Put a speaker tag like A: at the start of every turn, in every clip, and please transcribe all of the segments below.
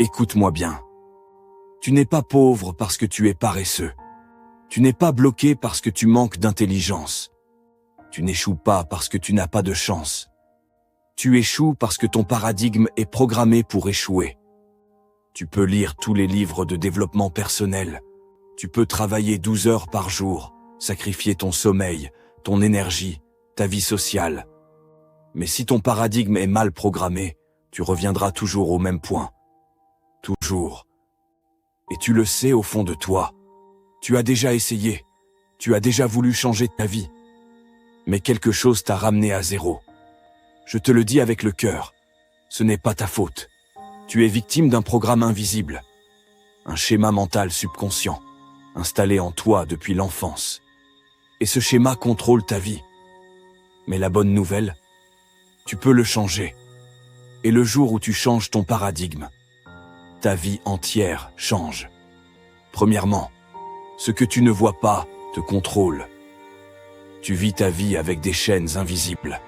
A: Écoute-moi bien. Tu n'es pas pauvre parce que tu es paresseux. Tu n'es pas bloqué parce que tu manques d'intelligence. Tu n'échoues pas parce que tu n'as pas de chance. Tu échoues parce que ton paradigme est programmé pour échouer. Tu peux lire tous les livres de développement personnel. Tu peux travailler 12 heures par jour, sacrifier ton sommeil, ton énergie, ta vie sociale. Mais si ton paradigme est mal programmé, tu reviendras toujours au même point. Toujours. Et tu le sais au fond de toi. Tu as déjà essayé. Tu as déjà voulu changer ta vie. Mais quelque chose t'a ramené à zéro. Je te le dis avec le cœur. Ce n'est pas ta faute. Tu es victime d'un programme invisible. Un schéma mental subconscient, installé en toi depuis l'enfance. Et ce schéma contrôle ta vie. Mais la bonne nouvelle, tu peux le changer. Et le jour où tu changes ton paradigme, ta vie entière change. Premièrement, ce que tu ne vois pas te contrôle. Tu vis ta vie avec des chaînes invisibles.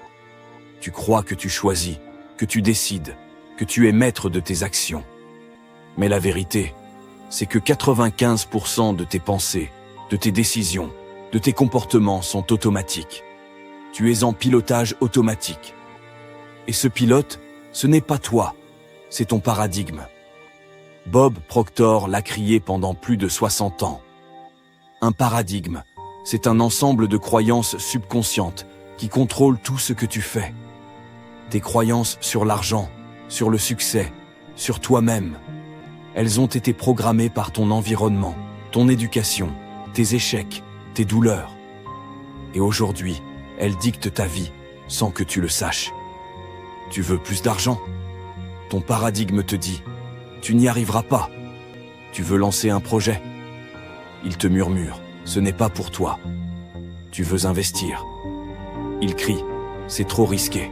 A: Tu crois que tu choisis, que tu décides, que tu es maître de tes actions. Mais la vérité, c'est que 95% de tes pensées, de tes décisions, de tes comportements sont automatiques. Tu es en pilotage automatique. Et ce pilote, ce n'est pas toi, c'est ton paradigme. Bob Proctor l'a crié pendant plus de 60 ans. Un paradigme, c'est un ensemble de croyances subconscientes qui contrôlent tout ce que tu fais. Tes croyances sur l'argent, sur le succès, sur toi-même. Elles ont été programmées par ton environnement, ton éducation, tes échecs, tes douleurs. Et aujourd'hui, elles dictent ta vie sans que tu le saches. Tu veux plus d'argent? Ton paradigme te dit « Tu n'y arriveras pas ». Tu veux lancer un projet? Il te murmure « Ce n'est pas pour toi ». Tu veux investir? Il crie « C'est trop risqué ».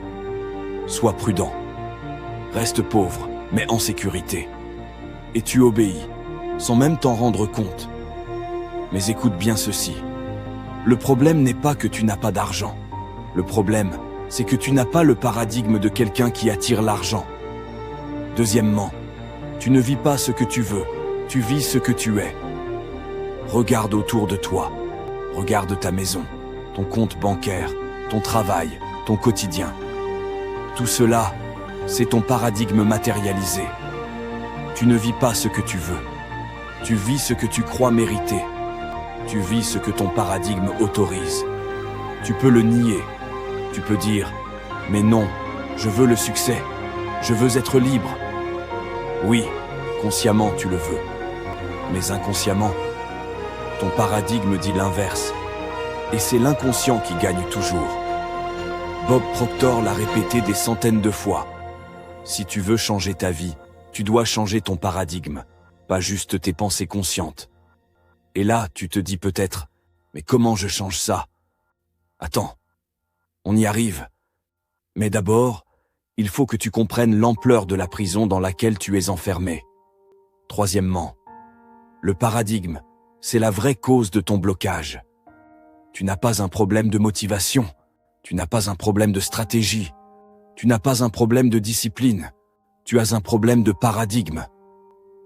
A: Sois prudent. Reste pauvre, mais en sécurité. Et tu obéis, sans même t'en rendre compte. Mais écoute bien ceci. Le problème n'est pas que tu n'as pas d'argent. Le problème, c'est que tu n'as pas le paradigme de quelqu'un qui attire l'argent. Deuxièmement, tu ne vis pas ce que tu veux, tu vis ce que tu es. Regarde autour de toi. Regarde ta maison, ton compte bancaire, ton travail, ton quotidien. Tout cela, c'est ton paradigme matérialisé. Tu ne vis pas ce que tu veux. Tu vis ce que tu crois mériter. Tu vis ce que ton paradigme autorise. Tu peux le nier. Tu peux dire « Mais non, je veux le succès. Je veux être libre. » Oui, consciemment tu le veux. Mais inconsciemment, ton paradigme dit l'inverse. Et c'est l'inconscient qui gagne toujours. Bob Proctor l'a répété des centaines de fois. Si tu veux changer ta vie, tu dois changer ton paradigme, pas juste tes pensées conscientes. Et là, tu te dis peut-être, mais comment je change ça? Attends, on y arrive. Mais d'abord, il faut que tu comprennes l'ampleur de la prison dans laquelle tu es enfermé. Troisièmement, le paradigme, c'est la vraie cause de ton blocage. Tu n'as pas un problème de motivation, tu n'as pas un problème de stratégie, tu n'as pas un problème de discipline, tu as un problème de paradigme.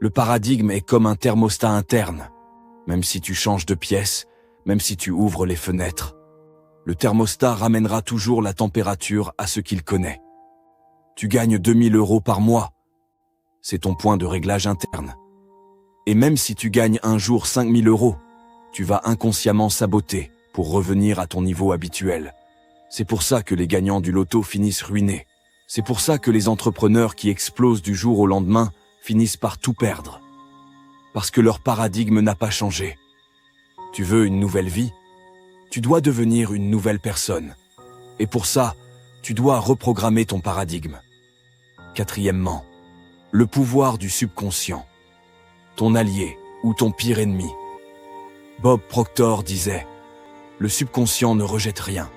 A: Le paradigme est comme un thermostat interne. Même si tu changes de pièce, même si tu ouvres les fenêtres, le thermostat ramènera toujours la température à ce qu'il connaît. Tu gagnes 2000 € par mois. C'est ton point de réglage interne. Et même si tu gagnes un jour 5000 €, tu vas inconsciemment saboter pour revenir à ton niveau habituel. C'est pour ça que les gagnants du loto finissent ruinés. C'est pour ça que les entrepreneurs qui explosent du jour au lendemain finissent par tout perdre. Parce que leur paradigme n'a pas changé. Tu veux une nouvelle vie? Tu dois devenir une nouvelle personne. Et pour ça, tu dois reprogrammer ton paradigme. Quatrièmement, le pouvoir du subconscient. Ton allié ou ton pire ennemi. Bob Proctor disait « Le subconscient ne rejette rien.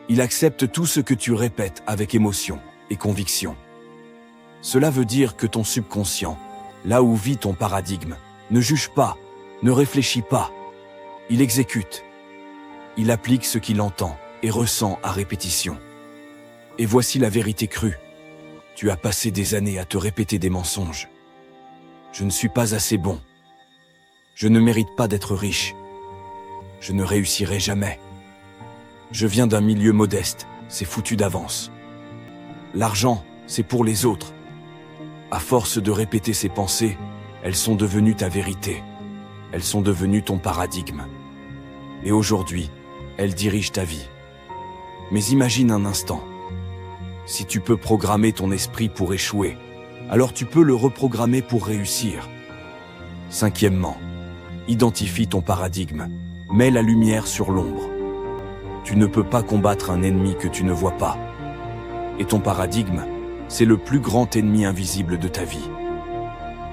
A: Il accepte tout ce que tu répètes avec émotion et conviction. » Cela veut dire que ton subconscient, là où vit ton paradigme, ne juge pas, ne réfléchit pas. Il exécute. Il applique ce qu'il entend et ressent à répétition. Et voici la vérité crue. Tu as passé des années à te répéter des mensonges. Je ne suis pas assez bon. Je ne mérite pas d'être riche. Je ne réussirai jamais. Je viens d'un milieu modeste, c'est foutu d'avance. L'argent, c'est pour les autres. À force de répéter ces pensées, elles sont devenues ta vérité. Elles sont devenues ton paradigme. Et aujourd'hui, elles dirigent ta vie. Mais imagine un instant. Si tu peux programmer ton esprit pour échouer, alors tu peux le reprogrammer pour réussir. Cinquièmement, identifie ton paradigme. Mets la lumière sur l'ombre. Tu ne peux pas combattre un ennemi que tu ne vois pas. Et ton paradigme, c'est le plus grand ennemi invisible de ta vie.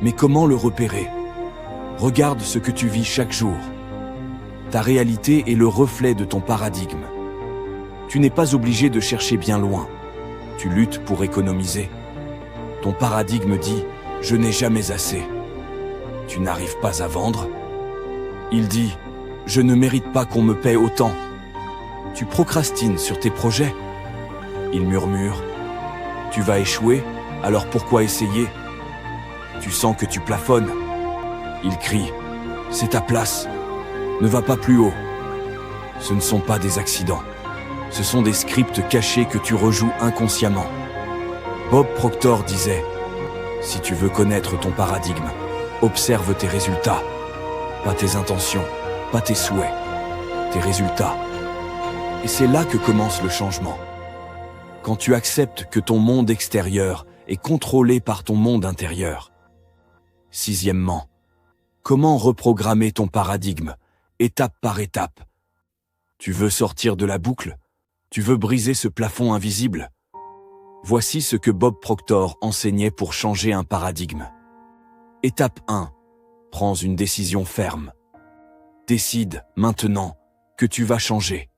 A: Mais comment le repérer? Regarde ce que tu vis chaque jour. Ta réalité est le reflet de ton paradigme. Tu n'es pas obligé de chercher bien loin. Tu luttes pour économiser. Ton paradigme dit « Je n'ai jamais assez ». Tu n'arrives pas à vendre. Il dit « Je ne mérite pas qu'on me paie autant ». Tu procrastines sur tes projets. Il murmure « Tu vas échouer, alors pourquoi essayer ?» Tu sens que tu plafonnes. Il crie « C'est ta place, ne va pas plus haut ». Ce ne sont pas des accidents. Ce sont des scripts cachés que tu rejoues inconsciemment. Bob Proctor disait « Si tu veux connaître ton paradigme, observe tes résultats. Pas tes intentions, pas tes souhaits, tes résultats. » Et c'est là que commence le changement. Quand tu acceptes que ton monde extérieur est contrôlé par ton monde intérieur. Sixièmement, comment reprogrammer ton paradigme, étape par étape? Tu veux sortir de la boucle? Tu veux briser ce plafond invisible? Voici ce que Bob Proctor enseignait pour changer un paradigme. Étape 1. Prends une décision ferme. Décide, maintenant, que tu vas changer.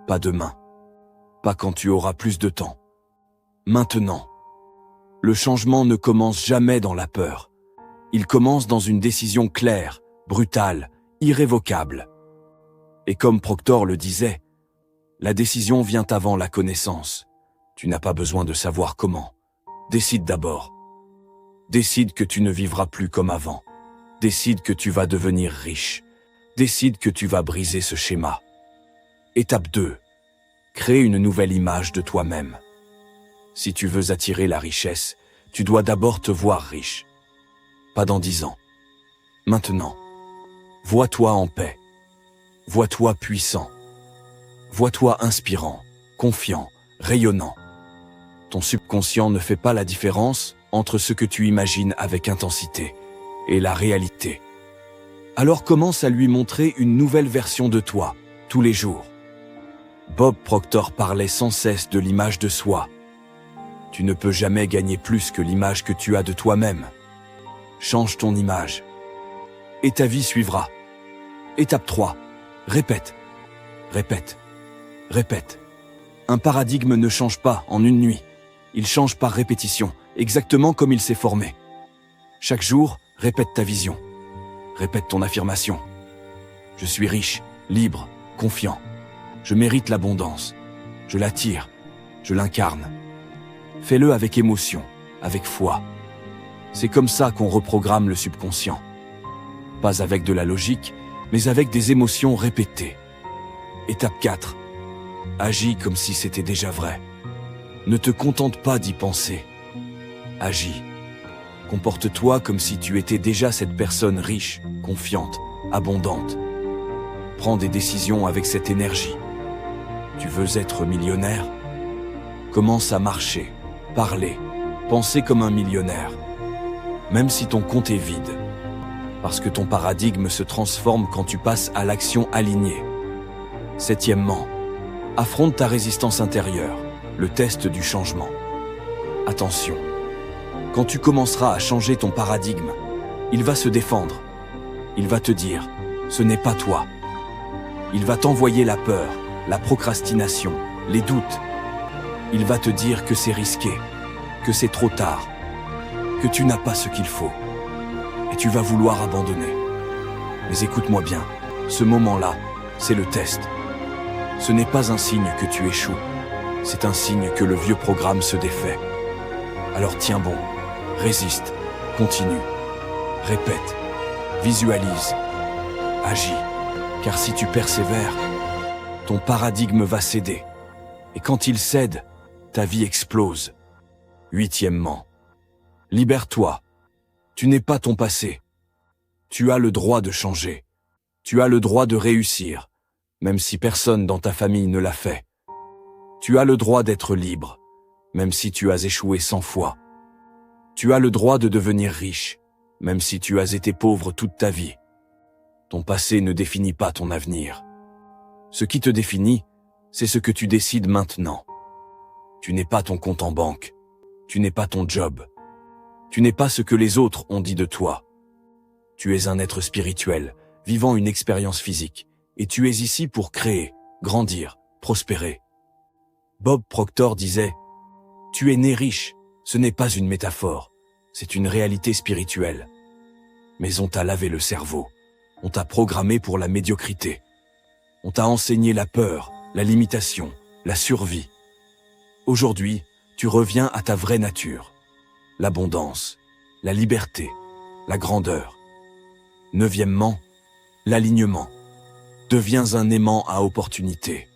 A: Pas demain. Pas quand tu auras plus de temps. Maintenant. Le changement ne commence jamais dans la peur. Il commence dans une décision claire, brutale, irrévocable. Et comme Proctor le disait, la décision vient avant la connaissance. Tu n'as pas besoin de savoir comment. Décide d'abord. Décide que tu ne vivras plus comme avant. Décide que tu vas devenir riche. Décide que tu vas briser ce schéma. Étape 2. Crée une nouvelle image de toi-même. Si tu veux attirer la richesse, tu dois d'abord te voir riche. Pas dans 10 ans. Maintenant. Vois-toi en paix. Vois-toi puissant. Vois-toi inspirant, confiant, rayonnant. Ton subconscient ne fait pas la différence entre ce que tu imagines avec intensité et la réalité. Alors commence à lui montrer une nouvelle version de toi, tous les jours. Bob Proctor parlait sans cesse de l'image de soi. Tu ne peux jamais gagner plus que l'image que tu as de toi-même. Change ton image. Et ta vie suivra. Étape 3. Répète. Répète. Répète. Un paradigme ne change pas en une nuit. Il change par répétition, exactement comme il s'est formé. Chaque jour, répète ta vision. Répète ton affirmation. Je suis riche, libre, confiant. Je mérite l'abondance. Je l'attire. Je l'incarne. Fais-le avec émotion, avec foi. C'est comme ça qu'on reprogramme le subconscient. Pas avec de la logique, mais avec des émotions répétées. Étape 4. Agis comme si c'était déjà vrai. Ne te contente pas d'y penser. Agis. Comporte-toi comme si tu étais déjà cette personne riche, confiante, abondante. Prends des décisions avec cette énergie. Tu veux être millionnaire? Commence à marcher, parler, penser comme un millionnaire. Même si ton compte est vide. Parce que ton paradigme se transforme quand tu passes à l'action alignée. Septièmement, affronte ta résistance intérieure, le test du changement. Attention, quand tu commenceras à changer ton paradigme, il va se défendre. Il va te dire, ce n'est pas toi. Il va t'envoyer la peur, la procrastination, les doutes. Il va te dire que c'est risqué, que c'est trop tard, que tu n'as pas ce qu'il faut. Et tu vas vouloir abandonner. Mais écoute-moi bien, ce moment-là, c'est le test. Ce n'est pas un signe que tu échoues, c'est un signe que le vieux programme se défait. Alors tiens bon, résiste, continue. Répète, visualise, agis. Car si tu persévères, ton paradigme va céder. Et quand il cède, ta vie explose. Huitièmement, libère-toi. Tu n'es pas ton passé. Tu as le droit de changer. Tu as le droit de réussir, même si personne dans ta famille ne l'a fait. Tu as le droit d'être libre, même si tu as échoué 100 fois. Tu as le droit de devenir riche, même si tu as été pauvre toute ta vie. Ton passé ne définit pas ton avenir. Ce qui te définit, c'est ce que tu décides maintenant. Tu n'es pas ton compte en banque. Tu n'es pas ton job. Tu n'es pas ce que les autres ont dit de toi. Tu es un être spirituel, vivant une expérience physique, et tu es ici pour créer, grandir, prospérer. Bob Proctor disait « Tu es né riche, ce n'est pas une métaphore, c'est une réalité spirituelle. Mais on t'a lavé le cerveau, on t'a programmé pour la médiocrité. On t'a enseigné la peur, la limitation, la survie. Aujourd'hui, tu reviens à ta vraie nature, l'abondance, la liberté, la grandeur. Neuvièmement, l'alignement. Deviens un aimant à opportunité.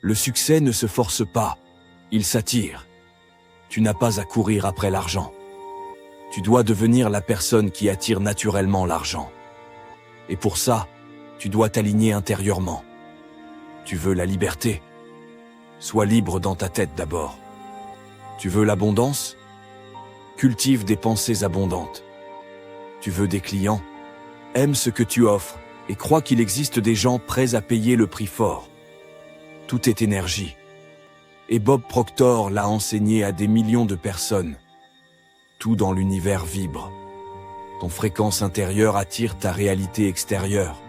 A: Le succès ne se force pas, il s'attire. Tu n'as pas à courir après l'argent. Tu dois devenir la personne qui attire naturellement l'argent. Et pour ça, tu dois t'aligner intérieurement. Tu veux la liberté? Sois libre dans ta tête d'abord. Tu veux l'abondance? Cultive des pensées abondantes. Tu veux des clients? Aime ce que tu offres et crois qu'il existe des gens prêts à payer le prix fort. Tout est énergie. Et Bob Proctor l'a enseigné à des millions de personnes. Tout dans l'univers vibre. Ton fréquence intérieure attire ta réalité extérieure.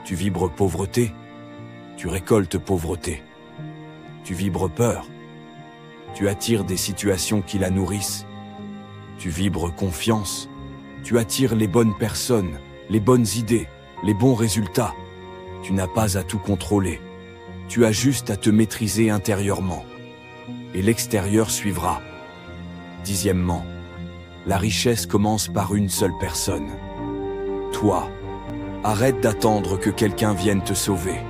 A: Tu vibres pauvreté, tu récoltes pauvreté. Tu vibres peur, tu attires des situations qui la nourrissent. Tu vibres confiance, tu attires les bonnes personnes, les bonnes idées, les bons résultats. Tu n'as pas à tout contrôler, tu as juste à te maîtriser intérieurement. Et l'extérieur suivra. Dixièmement, la richesse commence par une seule personne. Toi. Arrête d'attendre que quelqu'un vienne te sauver.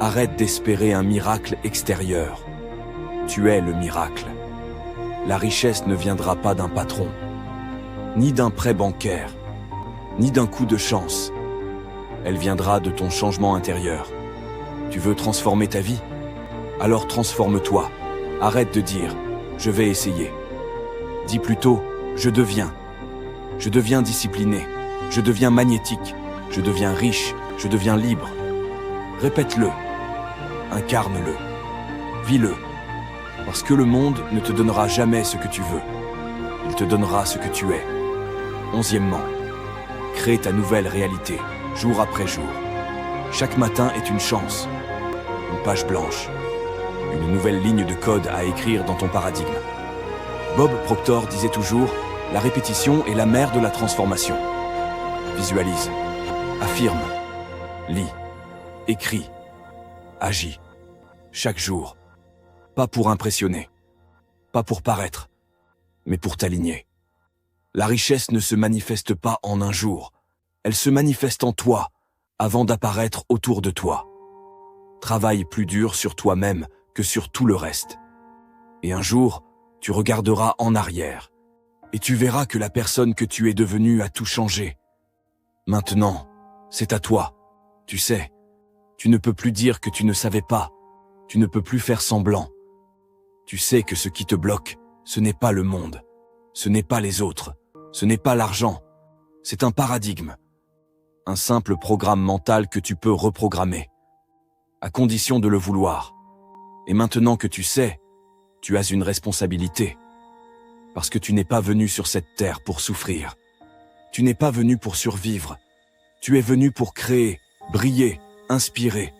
A: Arrête d'espérer un miracle extérieur. Tu es le miracle. La richesse ne viendra pas d'un patron, ni d'un prêt bancaire, ni d'un coup de chance. Elle viendra de ton changement intérieur. Tu veux transformer ta vie? Alors transforme-toi. Arrête de dire « je vais essayer ». Dis plutôt « je deviens ». Je deviens discipliné, je deviens magnétique, je deviens riche, je deviens libre. Répète-le, incarne-le, vis-le. Parce que le monde ne te donnera jamais ce que tu veux. Il te donnera ce que tu es. Onzièmement, crée ta nouvelle réalité, jour après jour. Chaque matin est une chance, une page blanche, une nouvelle ligne de code à écrire dans ton paradigme. Bob Proctor disait toujours « La répétition est la mère de la transformation ». Visualise, affirme, lis, écris, agis, chaque jour. Pas pour impressionner, pas pour paraître, mais pour t'aligner. La richesse ne se manifeste pas en un jour, elle se manifeste en toi, avant d'apparaître autour de toi. Travaille plus dur sur toi-même que sur tout le reste. Et un jour, tu regarderas en arrière, et tu verras que la personne que tu es devenue a tout changé. Maintenant, c'est à toi. Tu sais, tu ne peux plus dire que tu ne savais pas, tu ne peux plus faire semblant. Tu sais que ce qui te bloque, ce n'est pas le monde, ce n'est pas les autres, ce n'est pas l'argent, c'est un paradigme. Un simple programme mental que tu peux reprogrammer, à condition de le vouloir. Et maintenant que tu sais, tu as une responsabilité. Parce que tu n'es pas venu sur cette terre pour souffrir. Tu n'es pas venu pour survivre. Tu es venu pour créer, briller, inspirer.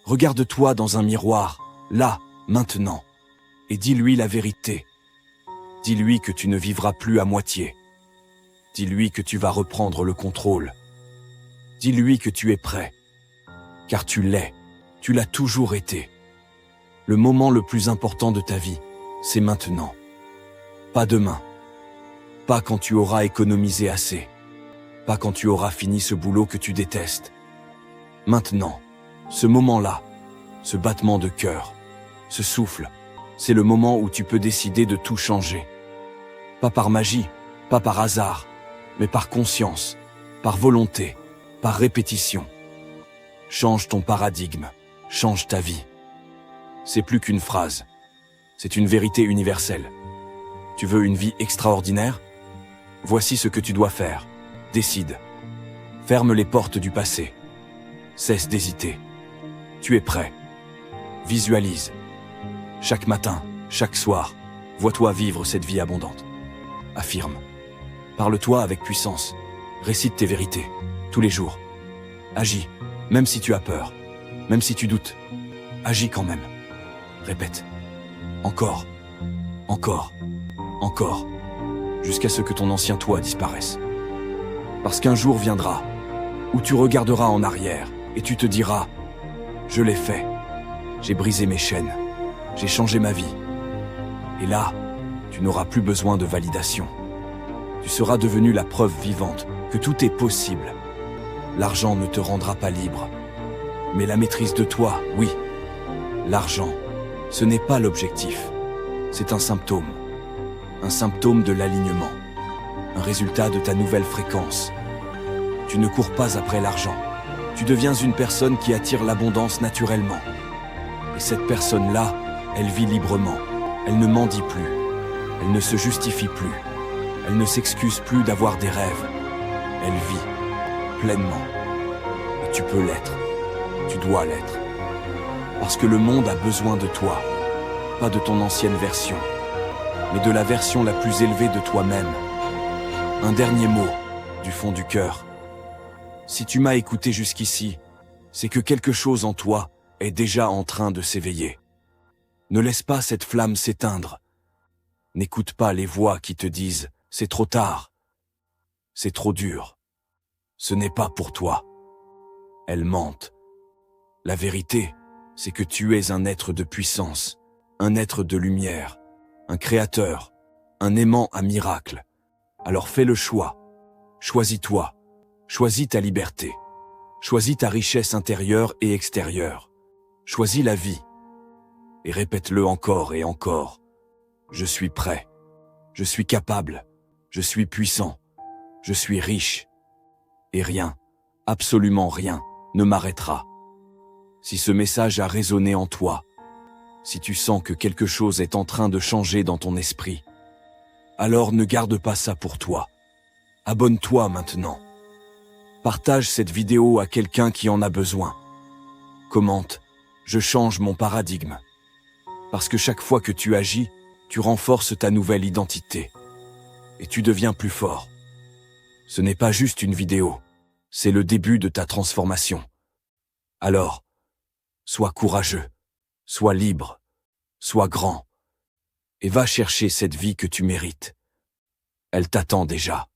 A: Regarde-toi dans un miroir, là, maintenant, et dis-lui la vérité. Dis-lui que tu ne vivras plus à moitié. Dis-lui que tu vas reprendre le contrôle. Dis-lui que tu es prêt. Car tu l'es, tu l'as toujours été. Le moment le plus important de ta vie, c'est maintenant. Pas demain. Pas quand tu auras économisé assez. Pas quand tu auras fini ce boulot que tu détestes. Maintenant, ce moment-là, ce battement de cœur, ce souffle, c'est le moment où tu peux décider de tout changer. Pas par magie, pas par hasard, mais par conscience, par volonté, par répétition. Change ton paradigme, change ta vie. C'est plus qu'une phrase, c'est une vérité universelle. Tu veux une vie extraordinaire? Voici ce que tu dois faire. Décide. Ferme les portes du passé. Cesse d'hésiter. Tu es prêt. Visualise. Chaque matin, chaque soir, vois-toi vivre cette vie abondante. Affirme. Parle-toi avec puissance. Récite tes vérités, tous les jours. Agis, même si tu as peur, même si tu doutes. Agis quand même. Répète. Encore, encore, encore, jusqu'à ce que ton ancien toi disparaisse. Parce qu'un jour viendra, où tu regarderas en arrière, et tu te diras, je l'ai fait, j'ai brisé mes chaînes, j'ai changé ma vie. Et là, tu n'auras plus besoin de validation. Tu seras devenu la preuve vivante que tout est possible. L'argent ne te rendra pas libre, mais la maîtrise de toi, oui. L'argent, ce n'est pas l'objectif, c'est un symptôme de l'alignement, un résultat de ta nouvelle fréquence. Tu ne cours pas après l'argent, tu deviens une personne qui attire l'abondance naturellement. Et cette personne-là, elle vit librement, elle ne mendie plus, elle ne se justifie plus, elle ne s'excuse plus d'avoir des rêves, elle vit pleinement. Et tu peux l'être, tu dois l'être. Parce que le monde a besoin de toi, pas de ton ancienne version, mais de la version la plus élevée de toi-même. Un dernier mot, du fond du cœur. Si tu m'as écouté jusqu'ici, c'est que quelque chose en toi est déjà en train de s'éveiller. Ne laisse pas cette flamme s'éteindre. N'écoute pas les voix qui te disent « c'est trop tard »,« c'est trop dur ». Ce n'est pas pour toi. Elles mentent. La vérité, c'est que tu es un être de puissance, un être de lumière, un créateur, un aimant à miracle. Alors fais le choix. Choisis-toi. Choisis ta liberté. Choisis ta richesse intérieure et extérieure. Choisis la vie. Et répète-le encore et encore. Je suis prêt. Je suis capable. Je suis puissant. Je suis riche. Et rien, absolument rien, ne m'arrêtera. Si ce message a résonné en toi, si tu sens que quelque chose est en train de changer dans ton esprit, alors ne garde pas ça pour toi. Abonne-toi maintenant. Partage cette vidéo à quelqu'un qui en a besoin. Commente, je change mon paradigme. Parce que chaque fois que tu agis, tu renforces ta nouvelle identité. Et tu deviens plus fort. Ce n'est pas juste une vidéo, c'est le début de ta transformation. Alors, sois courageux, sois libre, sois grand, et va chercher cette vie que tu mérites. Elle t'attend déjà.